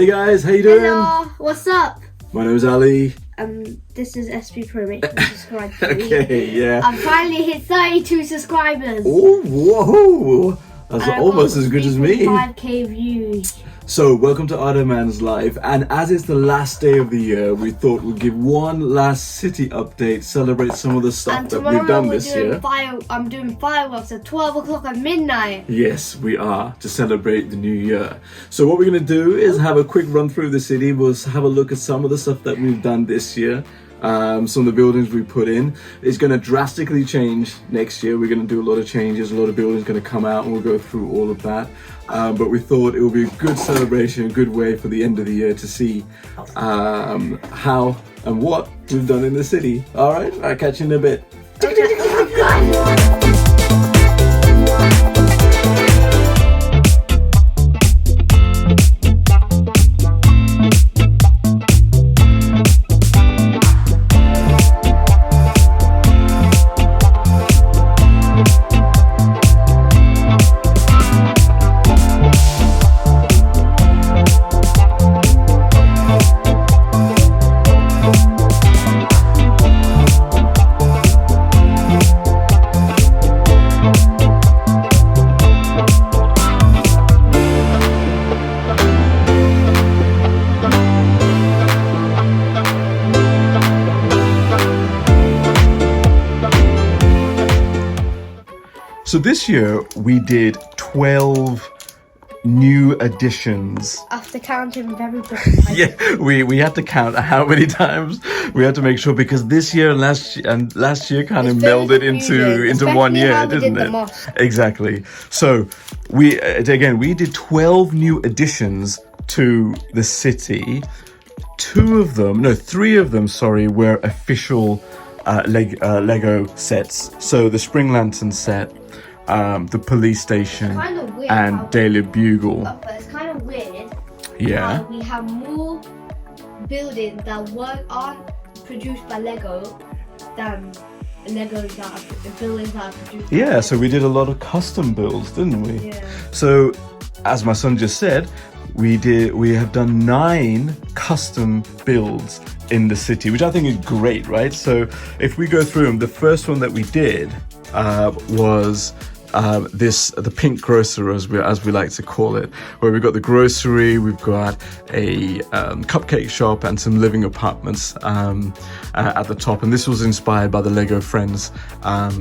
Hey guys, how you doing? Hello, what's up? My name is Ali. This is SP Pro. Make sure to subscribe to me. Okay, yeah. I finally hit 32 subscribers. Oh, whoa! That's almost as good as me. 5k views. So, welcome to Other Man's Life, and as it's the last day of the year, we thought we'd give one last city update, celebrate some of the stuff that we've done this year. I'm doing fireworks at 12 o'clock at midnight. Yes, we are, to celebrate the new year. So what we're going to do is have a quick run through the city. We'll have a look at some of the stuff that we've done this year. Some of the buildings we put in. It's going to drastically change next year. We're going to do a lot of changes. A lot of buildings going to come out, and we'll go through all of that. But we thought it would be a good celebration, a good way for the end of the year to see how and what we've done in the city. All right, I'll catch you in a bit. So this year we did 12 new additions. After counting very briefly. Yeah, we had to count how many times. We had to make sure, because this year and last year kind of melded into 1 year, didn't it? Exactly. So we did 12 new additions to the city. 3 of them, were official Lego sets. So the Spring Lantern set, the police station, and Daily Bugle. But it's kind of weird. Yeah. We have more buildings that produced by Lego than buildings that are produced. Yeah. So we did a lot of custom builds, didn't we? Yeah. So, as my son just said, we have done 9 custom builds in the city, which I think is great, right? So if we go through them, the first one that we did was the pink grocer, as we like to call it, where we've got the grocery, we've got a cupcake shop, and some living apartments at the top. And this was inspired by the Lego Friends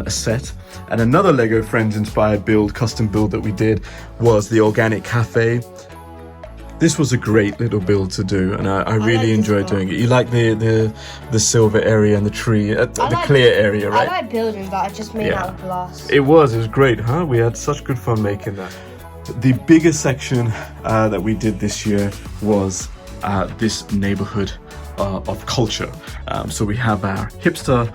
set. And another Lego Friends inspired custom build that we did was the organic cafe. This was a great little build to do, and I really enjoyed doing it. You like the silver area and the tree, the clear area, right? I like buildings that are just made out of glass. It was great, huh? We had such good fun making that. The biggest section that we did this year was this neighborhood of culture. So we have our hipster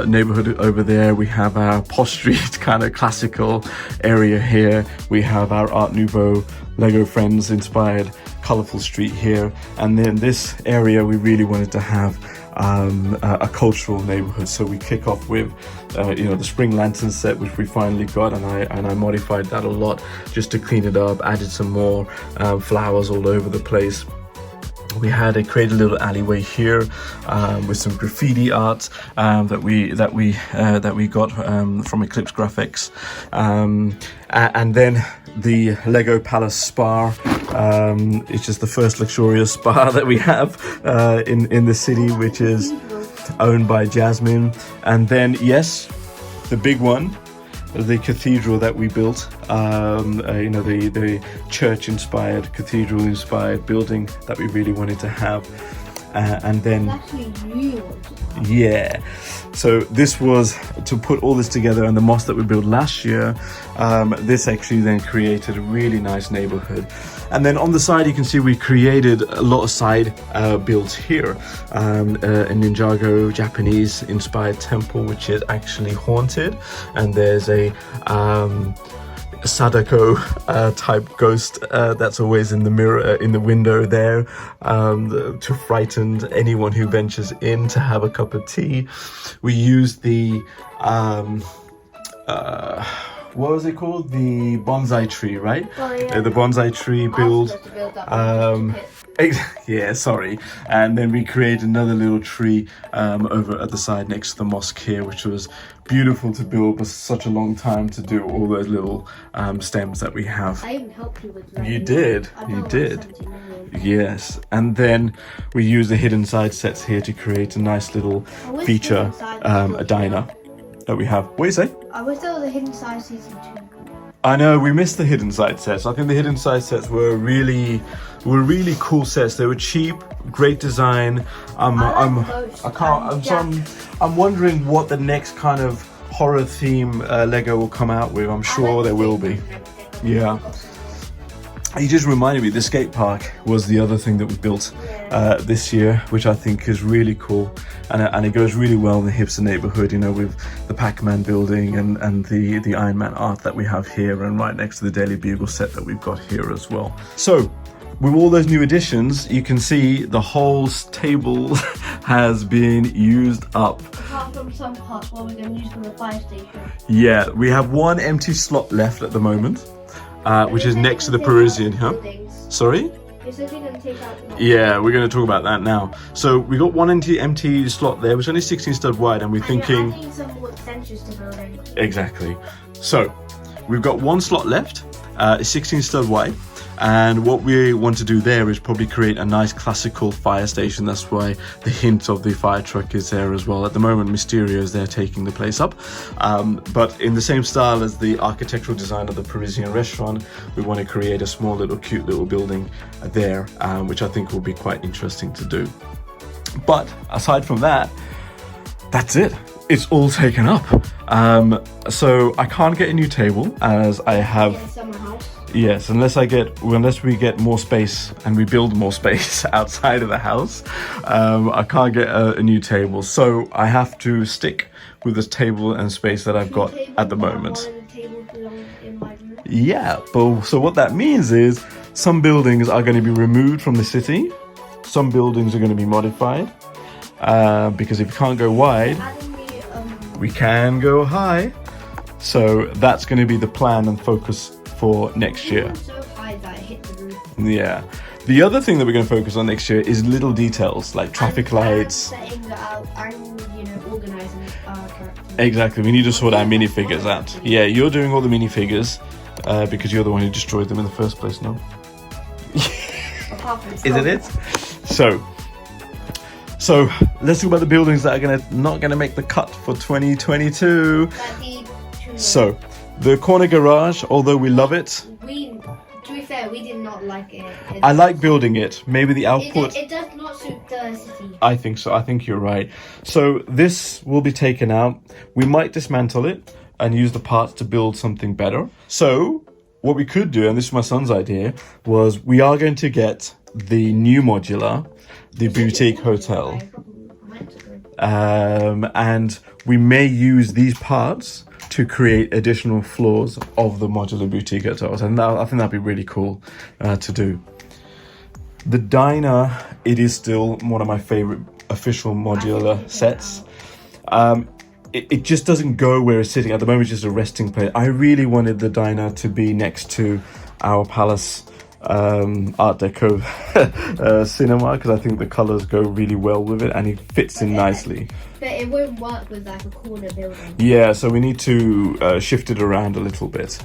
neighborhood over there. We have our posh street kind of classical area here. We have our Art Nouveau Lego Friends inspired colorful street here. And then this area we really wanted to have a cultural neighborhood. So we kick off with the Spring Lantern set, which we finally got, and I modified that a lot just to clean it up, added some more flowers all over the place. We created a little alleyway here with some graffiti art that we got from Eclipse Graphics, and then the Lego Palace Spa. It's just the first luxurious spa that we have in the city, which is owned by Jasmine. And then, yes, the big one, the cathedral that we built, the church-inspired, cathedral-inspired building that we really wanted to have. And then, yeah, so this was to put all this together, and the mosque that we built last year, this actually then created a really nice neighborhood. And then on the side you can see we created a lot of side builds here, a Ninjago Japanese inspired temple, which is actually haunted, and there's a Sadako type ghost that's always in the mirror, in the window there, to frighten anyone who ventures in to have a cup of tea. We used the what was it called? The Bonsai Tree, right? Oh, yeah. The Bonsai Tree build. Yeah, sorry. And then we created another little tree over at the side next to the mosque here, which was beautiful to build, but such a long time to do all those little stems that we have. I even helped you with that. You did. You did. Yes. And then we use the hidden side sets here to create a nice little feature, a diner that we have. What do you say? I wish there was a hidden side season 2. I know we missed the hidden side sets. I think the hidden side sets were really cool sets. They were cheap, great design. I'm wondering what the next kind of horror theme Lego will come out with. I'm sure there will be. Yeah. You just reminded me, the skate park was the other thing that we built this year, which I think is really cool, and it goes really well in the hipster neighborhood, you know, with the Pac-Man building and the Iron Man art that we have here, and right next to the Daily Bugle set that we've got here as well. So with all those new additions, you can see the whole table has been used up. Apart from some parts where we're going to use for the fire station. Yeah, we have one empty slot left at the moment. Which is next to the Parisian, huh? Sorry? Yeah, we're going to talk about that now. So we got one empty slot there, which is only 16 stud wide, and we're thinking... adding some more extensions to building. Exactly. So we've got one slot left, 16 stud wide, and what we want to do there is probably create a nice classical fire station. That's why the hint of the fire truck is there as well. At the moment, Mysterio is there taking the place up, but in the same style as the architectural design of the Parisian restaurant, we want to create a small little cute little building there, which I think will be quite interesting to do. But aside from that, that's it. It's all taken up. So I can't get a new table as I have... Yes, unless we get more space and we build more space outside of the house, I can't get a new table. So I have to stick with this table and space that I've got at the moment. Yeah, but so what that means is some buildings are going to be removed from the city. Some buildings are going to be modified because if you can't go wide, we can go high. So that's going to be the plan and focus for next year. So high that it hit the roof. Yeah. The other thing that we're going to focus on next year is little details like traffic lights. Setting out and organising our characters. Exactly. We need to sort our minifigures out. Yeah, you're doing all the minifigures because you're the one who destroyed them in the first place, no? Isn't it? So let's talk about the buildings that are not gonna make the cut for 2022. So the corner garage, although we love it, to be fair, we did not like it. I like building it. Maybe the output. It does not suit the city. I think so. I think you're right. So this will be taken out. We might dismantle it and use the parts to build something better. So what we could do, and this is my son's idea, was we are going to get the new modular, the boutique hotel, and we may use these parts to create additional floors of the modular boutique hotels, and I think that'd be really cool to do. The diner, it is still one of my favorite official modular sets. It just doesn't go where it's sitting at the moment. It's just a resting place. I really wanted the diner to be next to our palace art deco cinema, because I think the colors go really well with it and it fits in nicely. But it won't work with like a corner building. Yeah, so we need to shift it around a little bit.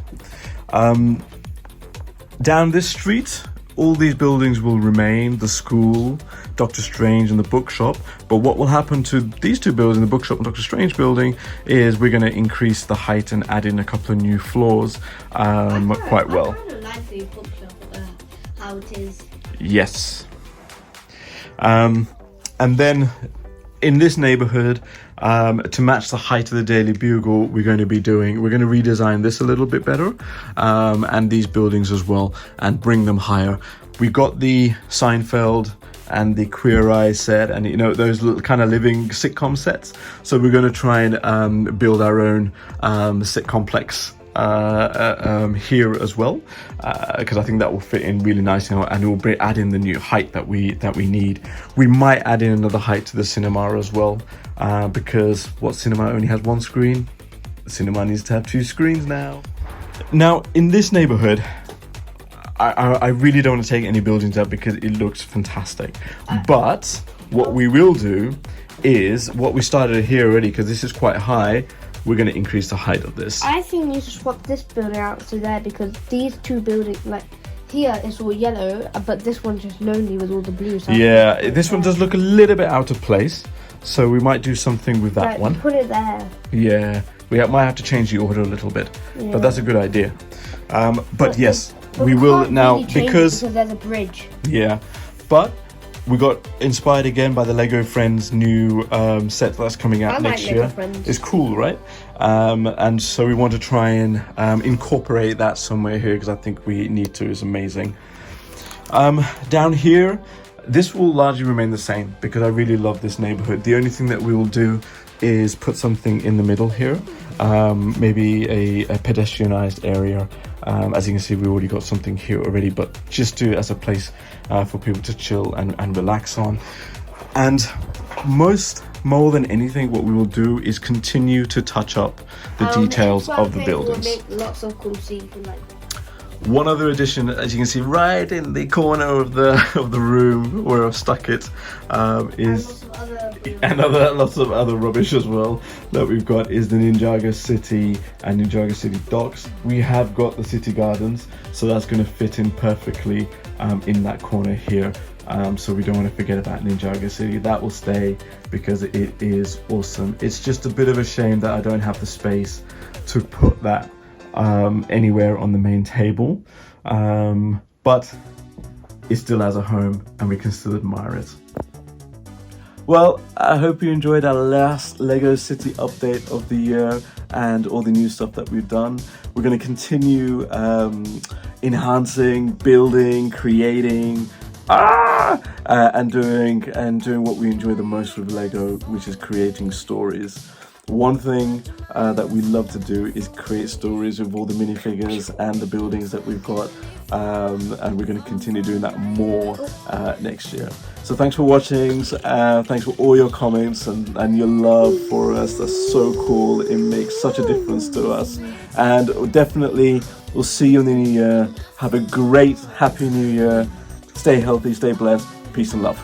Down this street, all these buildings will remain, the school, Doctor Strange and the bookshop. But what will happen to these two buildings, the bookshop and Doctor Strange building, is we're going to increase the height and add in a couple of new floors quite well. I kind of like the bookshop, how it is. Yes. And then in this neighborhood, to match the height of the Daily Bugle, we're going to redesign this a little bit better, and these buildings as well, and bring them higher. We got the Seinfeld and the Queer Eye set, and those little kind of living sitcom sets. So we're going to try and build our own sit complex here as well, because I think that will fit in really nicely, and it will add in the new height that we need. We might add in another height to the cinema as well, because what cinema only has one screen? The cinema needs to have two screens now. Now in this neighborhood, I really don't want to take any buildings up because it looks fantastic. But what we will do is what we started here already, because this is quite high. We're going to increase the height of this. I think you should swap this building out to there, because these two buildings, like here it's all yellow, but this one's just lonely with all the blue. So Yeah, this one does look a little bit out of place, so we might do something with that one. Put it there. Yeah, might have to change the order a little bit, Yeah. but that's a good idea. But yes, But we will can't now really change it because there's a bridge. yeah, but we got inspired again by the Lego Friends new set that's coming out I like next Lego year. Friends. It's cool, right? And so we want to try and incorporate that somewhere here, because I think we need to. It's amazing. Down here, this will largely remain the same because I really love this neighborhood. The only thing that we will do is put something in the middle here, maybe a pedestrianized area. As you can see, we already got something here already, but just do it as a place for people to chill and relax on. And more than anything, what we will do is continue to touch up the details of the buildings. We'll make lots of cool scenes, like One other addition, as you can see right in the corner of the room where I've stuck it, is lots of other rubbish as well that we've got, is the Ninjago City and Ninjago City docks. We have got the city gardens, so that's going to fit in perfectly in that corner here. So we don't want to forget about Ninjago City. That will stay because it is awesome. It's just a bit of a shame that I don't have the space to put that anywhere on the main table, but it still has a home and we can still admire it. Well, I hope you enjoyed our last Lego City update of the year and all the new stuff that we've done. We're going to continue enhancing, building, creating, and doing what we enjoy the most with Lego, which is creating stories. One thing that we love to do is create stories with all the minifigures and the buildings that we've got, and we're going to continue doing that more next year. So thanks for watching, thanks for all your comments and your love for us. That's so cool. It makes such a difference to us, and definitely we'll see you in the new year. Have a great, happy new year. Stay healthy, stay blessed. Peace and love.